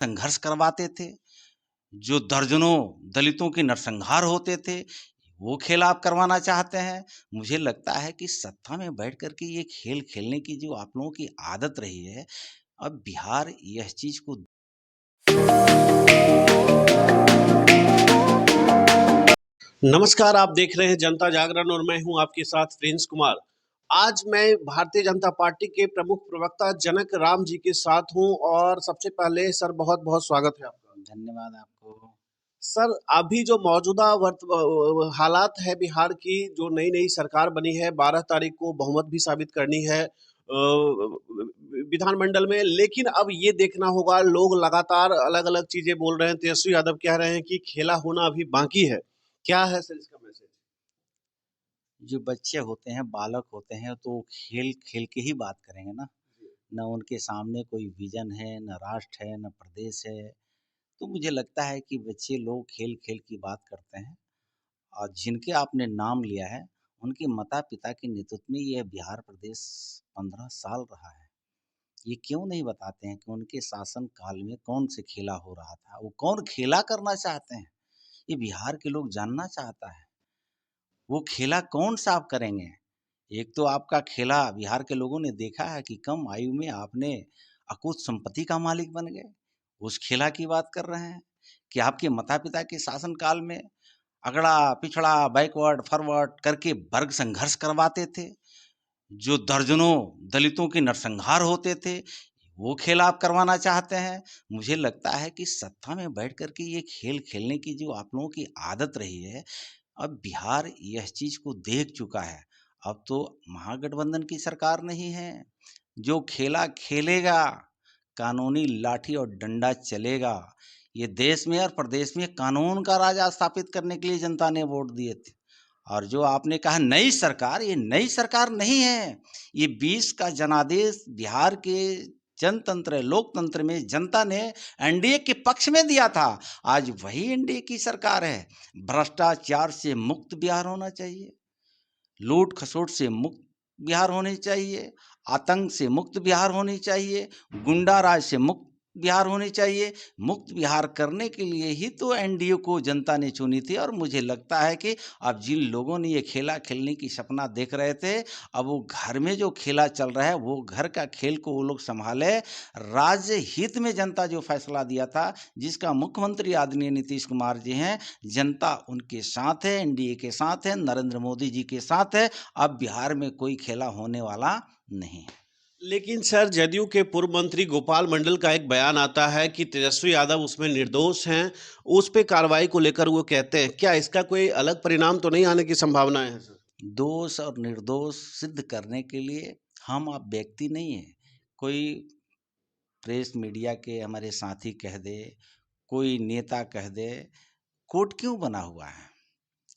संघर्ष करवाते थे, जो दर्जनों दलितों के नरसंहार होते थे, वो खेल आप करवाना चाहते हैं। मुझे लगता है कि सत्ता में बैठ कर के ये खेल खेलने की जो आप लोगों की आदत रही है, अब बिहार यह चीज़ को नमस्कार, आप देख रहे हैं जनता जागरण और मैं हूं आपके साथ प्रिंस कुमार। आज मैं भारतीय जनता पार्टी के प्रमुख प्रवक्ता जनक राम जी के साथ हूं और सबसे पहले सर बहुत बहुत स्वागत है आपका। धन्यवाद आपको। सर, अभी जो मौजूदा हालात है बिहार की, जो नई नई सरकार बनी है, 12 तारीख को बहुमत भी साबित करनी है विधानमंडल में, लेकिन अब ये देखना होगा, लोग लगातार अलग अलग चीजें बोल रहे हैं। तेजस्वी यादव कह रहे हैं कि खेला होना अभी बाकी है। क्या है सर इसका मैसेज? जो बच्चे होते हैं, बालक होते हैं, तो खेल खेल के ही बात करेंगे ना। न उनके सामने कोई विजन है, न राष्ट्र है, न प्रदेश है। तो मुझे लगता है कि बच्चे लोग खेल खेल की बात करते हैं। और जिनके आपने नाम लिया है, उनके माता-पिता के नेतृत्व में यह बिहार प्रदेश 15 साल रहा है। ये क्यों नहीं बताते हैं कि उनके शासन काल में कौन से खेला हो रहा था? वो कौन खेला करना चाहते हैं? ये बिहार के लोग जानना चाहता है। वो खेला कौन-सा आप करेंगे? एक तो आपका खेला बिहार के लोगों ने देखा है कि कम आयु में आपने अकुत संपत्ति का मालिक बन गए। उस खेला की बात कर रहे हैं कि आपके माता-पिता के शासन काल में अगड़ा, पिछड़ा, बैकवर्ड, फॉरवर्ड करके वर्ग संघर्ष करवाते थे, जो दर्जनों दलितों के नरसंहार होते थे, वो खेल आप करवाना चाहते हैं। मुझे लगता है कि सत्ता में बैठ कर के ये खेल खेलने की जो आप लोगों की आदत रही है, अब बिहार यह चीज़ को देख चुका है। अब तो महागठबंधन की सरकार नहीं है, जो खेला खेलेगा, कानूनी लाठी और डंडा चलेगा। ये देश में और प्रदेश में कानून का राज स्थापित करने के लिए जनता ने वोट दिए थे। और जो आपने कहा नई सरकार, ये नई सरकार नहीं है। ये 20 का जनादेश बिहार के जनतंत्र है, लोकतंत्र में जनता ने एनडीए के पक्ष में दिया था। आज वही एनडीए की सरकार है। भ्रष्टाचार से मुक्त बिहार होना चाहिए, लूट खसोट से मुक्त बिहार होनी चाहिए, आतंक से मुक्त बिहार होनी चाहिए, गुंडा राज से मुक्त बिहार होनी चाहिए। मुक्त बिहार करने के लिए ही तो एनडीए को जनता ने चुनी थी। और मुझे लगता है कि अब जिन लोगों ने ये खेला खेलने की सपना देख रहे थे, अब वो घर में जो खेला चल रहा है, वो घर का खेल को वो लोग संभाले। राज्य हित में जनता जो फैसला दिया था, जिसका मुख्यमंत्री आदरणीय नीतीश कुमार जी हैं, जनता उनके साथ है, एनडीए के साथ है, नरेंद्र मोदी जी के साथ है। अब बिहार में कोई खेला होने वाला नहीं है। लेकिन सर, जदयू के पूर्व मंत्री गोपाल मंडल का एक बयान आता है कि तेजस्वी यादव उसमें निर्दोष हैं। उस पे कार्रवाई को लेकर वो कहते हैं, क्या इसका कोई अलग परिणाम तो नहीं आने की संभावना है सर? दोष और निर्दोष सिद्ध करने के लिए हम आप व्यक्ति नहीं है। कोई प्रेस मीडिया के हमारे साथी कह दे, कोई नेता कह दे, कोर्ट क्यों बना हुआ है?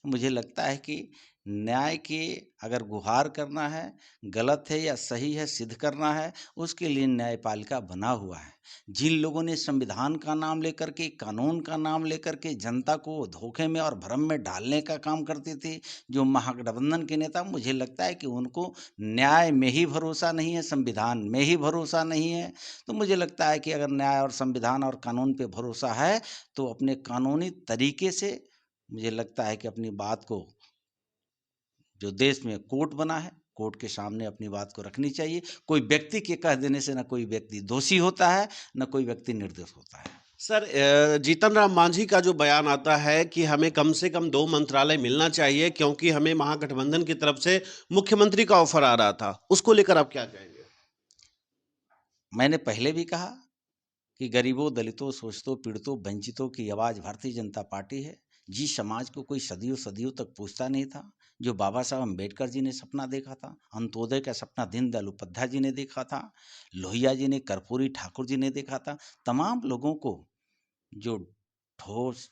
मुझे लगता है कि न्याय की अगर गुहार करना है, गलत है या सही है सिद्ध करना है, उसके लिए न्यायपालिका बना हुआ है। जिन लोगों ने संविधान का नाम लेकर के, कानून का नाम लेकर के जनता को धोखे में और भ्रम में डालने का काम करते थे, जो महागठबंधन के नेता, मुझे लगता है कि उनको न्याय में ही भरोसा नहीं है, संविधान में ही भरोसा नहीं है। तो मुझे लगता है कि अगर न्याय और संविधान और कानून पे भरोसा है, तो अपने कानूनी तरीके से मुझे लगता है कि अपनी बात को, जो देश में कोर्ट बना है, कोर्ट के सामने अपनी बात को रखनी चाहिए। कोई व्यक्ति के कह देने से ना कोई व्यक्ति दोषी होता है, ना कोई व्यक्ति निर्दोष होता है। सर, जीतन राम मांझी का जो बयान आता है कि हमें कम से कम 2 मंत्रालय मिलना चाहिए, क्योंकि हमें महागठबंधन की तरफ से मुख्यमंत्री का ऑफर आ रहा था, उसको लेकर आप क्या कहेंगे? मैंने पहले भी कहा कि गरीबों, दलितों, शोषितों, पीड़ितों, वंचितों की आवाज़ भारतीय जनता पार्टी है। जिस समाज को कोई सदियों सदियों तक पूछता नहीं था, जो बाबा साहब अम्बेडकर जी ने सपना देखा था, अंत्योदय का सपना दीनदयाल उपाध्याय जी ने देखा था, लोहिया जी ने, कर्पूरी ठाकुर जी ने देखा था, तमाम लोगों को, जो ठोस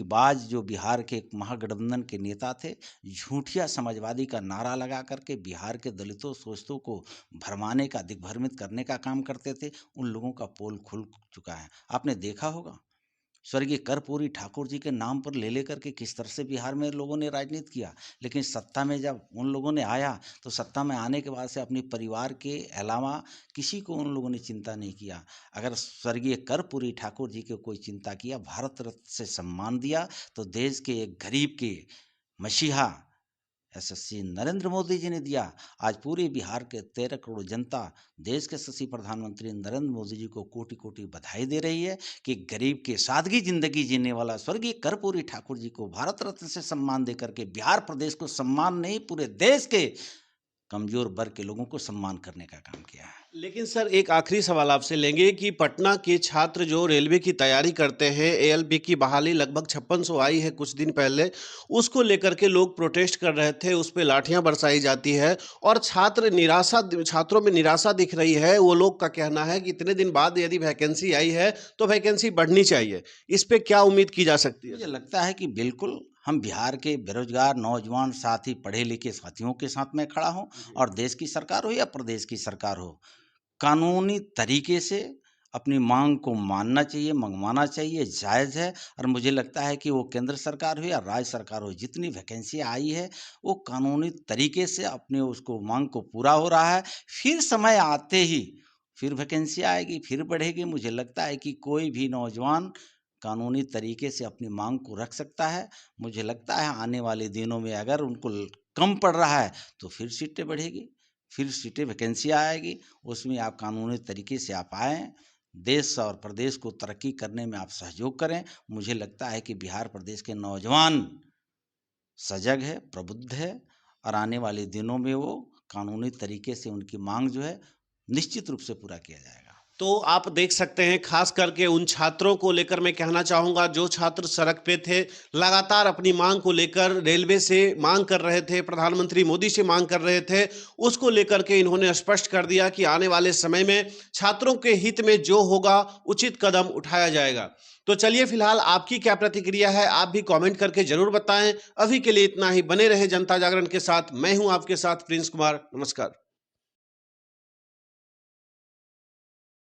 बाज जो बिहार के एक महागठबंधन के नेता थे, झूठिया समाजवादी का नारा लगा करके बिहार के दलितों शोषितों को भरमाने का, दिग्भ्रमित करने का काम करते थे, उन लोगों का पोल खुल चुका है। आपने देखा होगा स्वर्गीय कर्पूरी ठाकुर जी के नाम पर ले लेकर के किस तरह से बिहार में लोगों ने राजनीति किया। लेकिन सत्ता में जब उन लोगों ने आया तो सत्ता में आने के बाद से अपने परिवार के अलावा किसी को उन लोगों ने चिंता नहीं किया। अगर स्वर्गीय कर्पूरी ठाकुर जी को कोई चिंता किया, भारत रत्न से सम्मान दिया, तो देश के एक गरीब के मसीहा यशस्वी नरेंद्र मोदी जी ने दिया। आज पूरे बिहार के 13 करोड़ जनता देश के यशस्वी प्रधानमंत्री नरेंद्र मोदी जी को कोटि कोटि बधाई दे रही है कि गरीब के सादगी जिंदगी जीने वाला स्वर्गीय कर्पूरी ठाकुर जी को भारत रत्न से सम्मान देकर के बिहार प्रदेश को सम्मान नहीं, पूरे देश के कमजोर वर्ग के लोगों को सम्मान करने का काम किया है। लेकिन सर, एक आखिरी सवाल आपसे लेंगे कि पटना के छात्र जो रेलवे की तैयारी करते हैं, एएलपी की बहाली लगभग 5600 आई है कुछ दिन पहले, उसको लेकर के लोग प्रोटेस्ट कर रहे थे, उस पे लाठियां बरसाई जाती है और छात्रों में निराशा दिख रही है। वो लोग का कहना है कि इतने दिन बाद यदि वैकेंसी आई है तो वैकेंसी बढ़नी चाहिए। इस पे क्या उम्मीद की जा सकती है? मुझे लगता है कि बिल्कुल हम बिहार के बेरोजगार नौजवान साथी, पढ़े लिखे साथियों के साथ में खड़ा हूं, और देश की सरकार हो या प्रदेश की सरकार हो, कानूनी तरीके से अपनी मांग को मानना चाहिए, मंगवाना चाहिए, जायज़ है। और मुझे लगता है कि वो केंद्र सरकार हो या राज्य सरकार हो, जितनी वैकेंसी आई है वो कानूनी तरीके से अपने उसको मांग को पूरा हो रहा है। फिर समय आते ही फिर वैकेंसी आएगी, फिर बढ़ेगी। मुझे लगता है कि कोई भी नौजवान कानूनी तरीके से अपनी मांग को रख सकता है। मुझे लगता है आने वाले दिनों में अगर उनको कम पड़ रहा है तो फिर सीटें बढ़ेगी, फिर सीटें वैकेंसी आएगी, उसमें आप कानूनी तरीके से आप आएँ, देश और प्रदेश को तरक्की करने में आप सहयोग करें। मुझे लगता है कि बिहार प्रदेश के नौजवान सजग है, प्रबुद्ध है, और आने वाले दिनों में वो कानूनी तरीके से उनकी मांग जो है निश्चित रूप से पूरा किया जाएगा। तो आप देख सकते हैं, खास करके उन छात्रों को लेकर मैं कहना चाहूंगा जो छात्र सड़क पे थे, लगातार अपनी मांग को लेकर रेलवे से मांग कर रहे थे, प्रधानमंत्री मोदी से मांग कर रहे थे, उसको लेकर के इन्होंने स्पष्ट कर दिया कि आने वाले समय में छात्रों के हित में जो होगा उचित कदम उठाया जाएगा। तो चलिए, फिलहाल आपकी क्या प्रतिक्रिया है आप भी कमेंट करके जरूर बताएं। अभी के लिए इतना ही, बने रहे जनता जागरण के साथ। मैं हूं आपके साथ प्रिंस कुमार। नमस्कार।